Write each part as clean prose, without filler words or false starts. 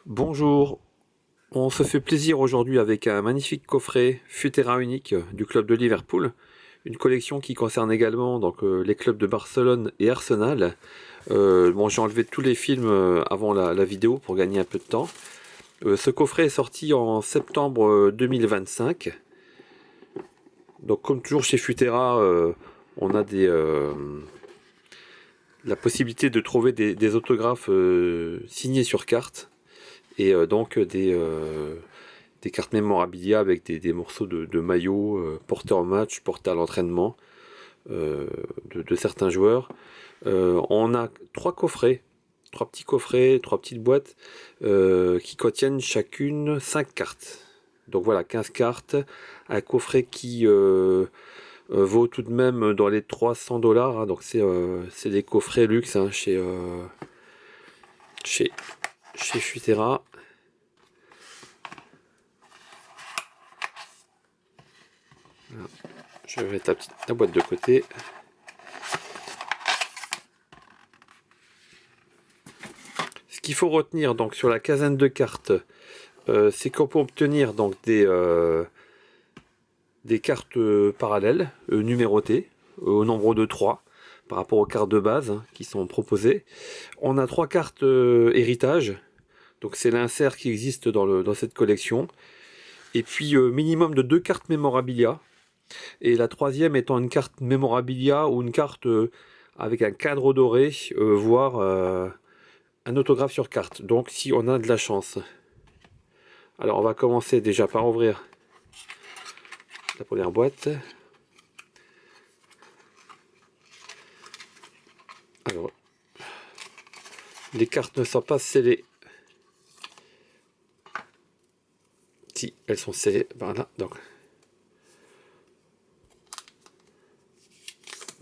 Bonjour, on se fait plaisir aujourd'hui avec un magnifique coffret Futera unique du club de Liverpool, une collection qui concerne également les clubs de Barcelone et Arsenal. Bon, j'ai enlevé tous les films avant la vidéo pour gagner un peu de temps. Ce coffret est sorti en septembre 2025. Donc comme toujours chez Futera, on a la possibilité de trouver des autographes signés sur carte et des cartes mémorabilia avec des morceaux de maillots portés en match, portés à l'entraînement de certains joueurs. On a trois petits coffrets, trois petites boîtes qui contiennent chacune 5 cartes. Donc voilà, 15 cartes, un coffret qui vaut tout de même dans les 300 $. Hein, donc c'est des coffrets luxe hein, chez, chez Futera. Voilà. Je vais mettre la boîte de côté. Ce qu'il faut retenir donc sur la quinzaine de cartes, c'est qu'on peut obtenir donc des cartes parallèles numérotées au nombre de 3 par rapport aux cartes de base hein, qui sont proposées. On a 3 cartes héritage, donc c'est l'insert qui existe dans cette collection. Et puis minimum de 2 cartes mémorabilia. Et la troisième étant une carte mémorabilia ou une carte avec un cadre doré, voire un autographe sur carte. Donc si on a de la chance. Alors on va commencer déjà par ouvrir la première boîte. Alors, les cartes ne sont pas scellées. Si, elles sont scellées par là. Donc,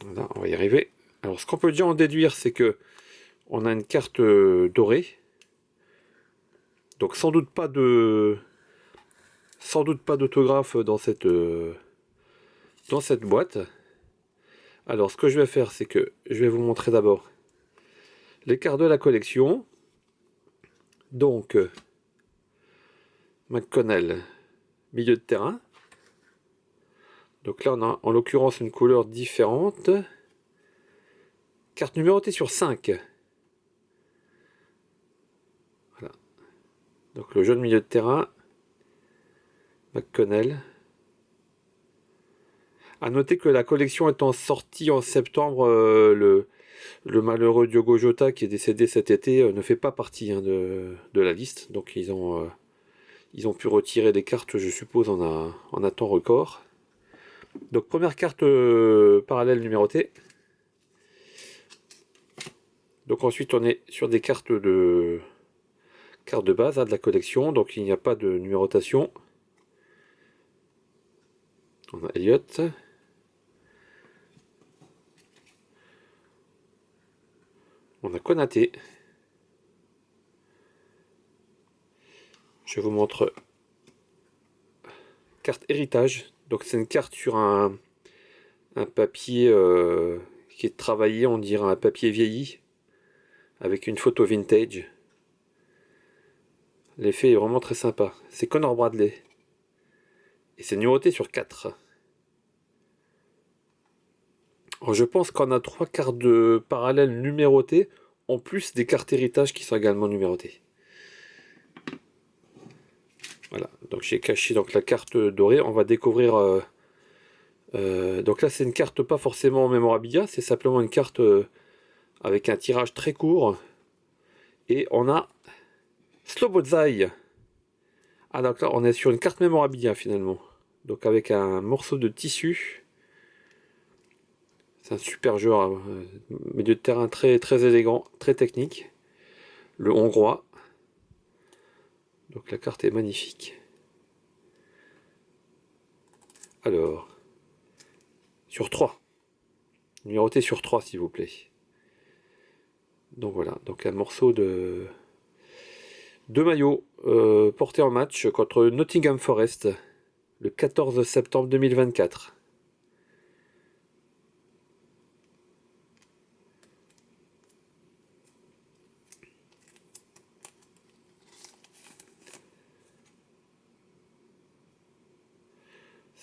voilà, on va y arriver. Alors, ce qu'on peut déjà en déduire, c'est que on a une carte dorée. Donc, sans doute pas d'autographe dans cette boîte. Alors, ce que je vais faire, c'est que je vais vous montrer d'abord les cartes de la collection. Donc, McConnell, milieu de terrain. Donc là, on a en l'occurrence une couleur différente. Carte numérotée sur 5. Voilà. Donc le jeune milieu de terrain, McConnell. A noter que la collection étant sortie en septembre, le malheureux Diogo Jota qui est décédé cet été ne fait pas partie hein, de la liste. Donc ils ont pu retirer des cartes, je suppose, en un temps record. Donc première carte parallèle numérotée. Donc ensuite on est sur des cartes de base hein, de la collection. Donc il n'y a pas de numérotation. On a Elliott. On a Konaté. Je vous montre carte héritage. Donc c'est une carte sur un papier qui est travaillé, on dirait un papier vieilli, avec une photo vintage. L'effet est vraiment très sympa. C'est Connor Bradley. Et c'est numéroté sur 4. Alors je pense qu'on a 3 cartes de parallèles numérotées, en plus des cartes héritage qui sont également numérotées. Voilà, donc j'ai caché donc, la carte dorée. On va découvrir... donc là c'est une carte pas forcément mémorabilia, c'est simplement une carte avec un tirage très court. Et on a Slobozai. Ah donc là on est sur une carte mémorabilia finalement. Donc avec un morceau de tissu. C'est un super joueur, hein. Milieu de terrain très, très élégant, très technique. Le hongrois. Donc la carte est magnifique. Alors, sur 3. Numéroté sur 3 s'il vous plaît. Donc voilà, donc un morceau de maillot porté en match contre Nottingham Forest le 14 septembre 2024.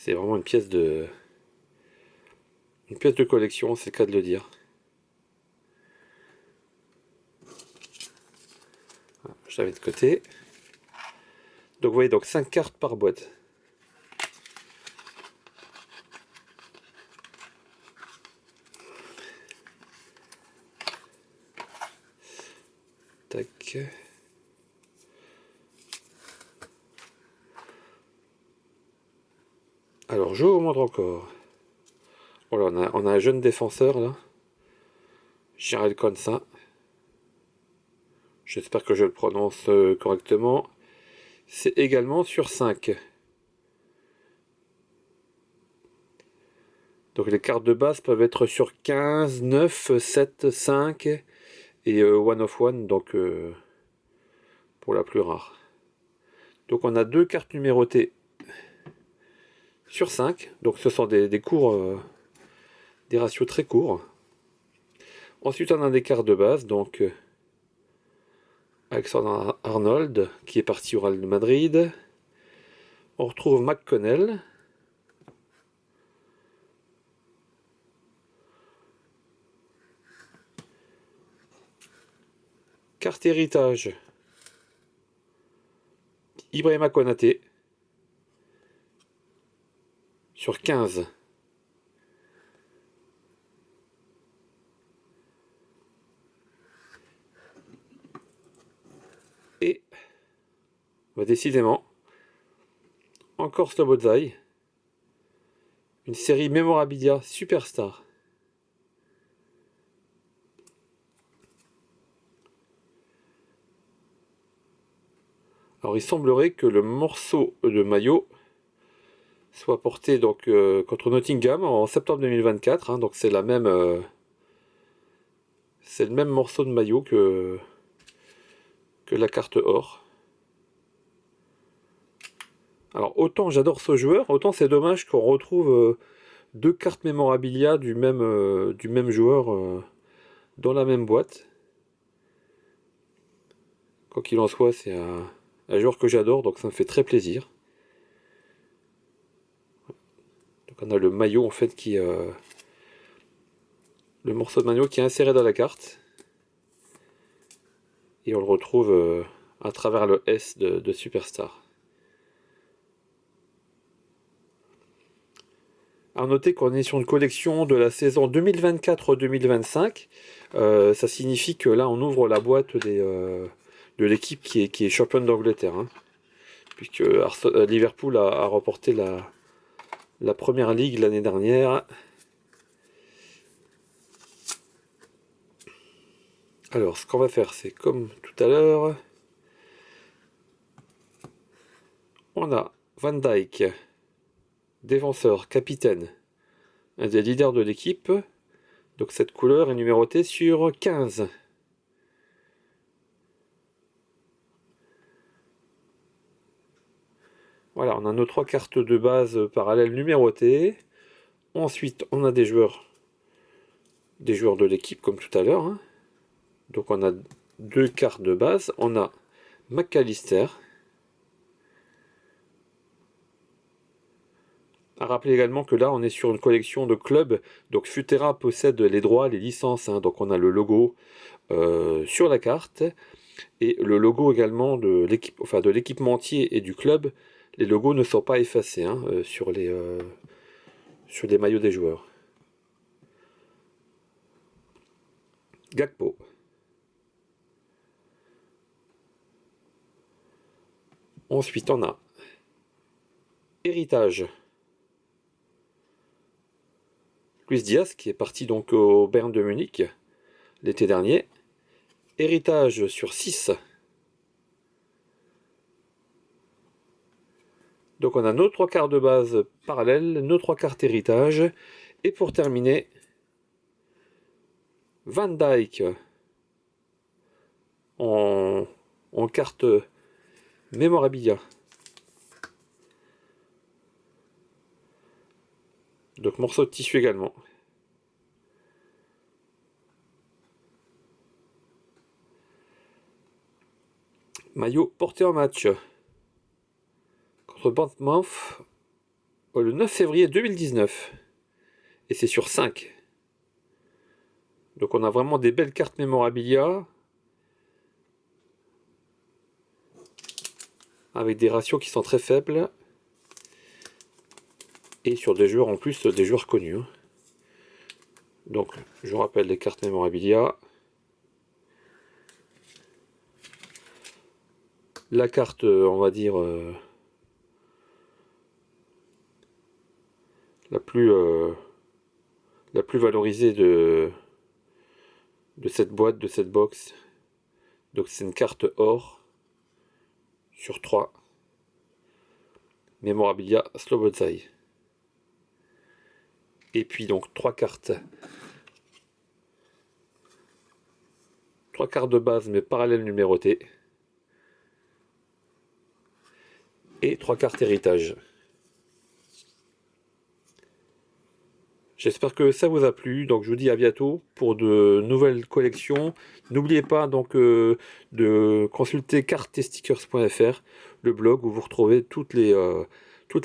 C'est vraiment une pièce de collection, c'est le cas de le dire. Voilà, je la mets de côté. Donc vous voyez, donc 5 cartes par boîte. Tac. Alors, je vous montre encore. Voilà, on a un jeune défenseur là. Jarell Konsa. J'espère que je le prononce correctement. C'est également sur 5. Donc les cartes de base peuvent être sur 15, 9, 7, 5 et one of one, donc pour la plus rare. Donc on a 2 cartes numérotées sur 5. Donc ce sont des cours, des ratios très courts. Ensuite on a des cartes de base, donc Alexander Arnold qui est parti au Real de Madrid. On retrouve McConnell. Carte héritage. Ibrahima Konaté. Sur 15. Et bah, décidément, encore Slobodzaï. Une série Memorabilia Superstar. Alors il semblerait que le morceau de maillot soit porté donc contre Nottingham en septembre 2024. Hein, donc c'est la même, c'est le même morceau de maillot que la carte or. Alors autant j'adore ce joueur, autant c'est dommage qu'on retrouve 2 cartes Memorabilia du même joueur dans la même boîte. Quoi qu'il en soit, c'est un joueur que j'adore, donc ça me fait très plaisir. Donc on a le maillot en fait qui le morceau de maillot qui est inséré dans la carte et on le retrouve à travers le S de Superstar. À noter qu'on est sur une collection de la saison 2024-2025. Ça signifie que là on ouvre la boîte de l'équipe qui est championne d'Angleterre. Hein, puisque Liverpool a remporté la première ligue l'année dernière. Alors, ce qu'on va faire, c'est comme tout à l'heure. On a Van Dijk, défenseur, capitaine, un des leaders de l'équipe. Donc cette couleur est numérotée sur 15. Voilà, on a nos 3 cartes de base parallèles numérotées. Ensuite, on a des joueurs de l'équipe comme tout à l'heure. Hein. Donc on a 2 cartes de base. On a McAllister. À rappeler également que là on est sur une collection de clubs. Donc Futera possède les droits, les licences. Hein. Donc on a le logo sur la carte. Et le logo également de l'équipe, enfin de l'équipementier et du club. Les logos ne sont pas effacés hein, sur les maillots des joueurs. Gakpo. Ensuite, on a Héritage. Luis Diaz, qui est parti donc au Bayern de Munich l'été dernier. Héritage sur 6. Donc on a nos 3 cartes de base parallèles, nos 3 cartes héritage. Et pour terminer, Van Dijk en carte Memorabilia. Donc morceau de tissu également. Maillot porté en match contre Bournemouth le 9 février 2019. Et c'est sur 5. Donc on a vraiment des belles cartes mémorabilia. Avec des ratios qui sont très faibles. Et sur des joueurs en plus, des joueurs connus. Donc je vous rappelle les cartes mémorabilia. La carte, on va dire, la plus valorisée de cette boîte, de cette box. Donc c'est une carte or sur 3. Memorabilia Slobodzai. Et puis donc 3 cartes. 3 cartes de base mais parallèles numérotées. Et 3 cartes héritage. J'espère que ça vous a plu, donc je vous dis à bientôt pour de nouvelles collections. N'oubliez pas donc de consulter cartestickers.fr, le blog où vous retrouvez toutes les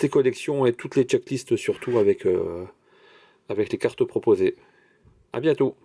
collections et toutes les checklists surtout avec les cartes proposées. À bientôt.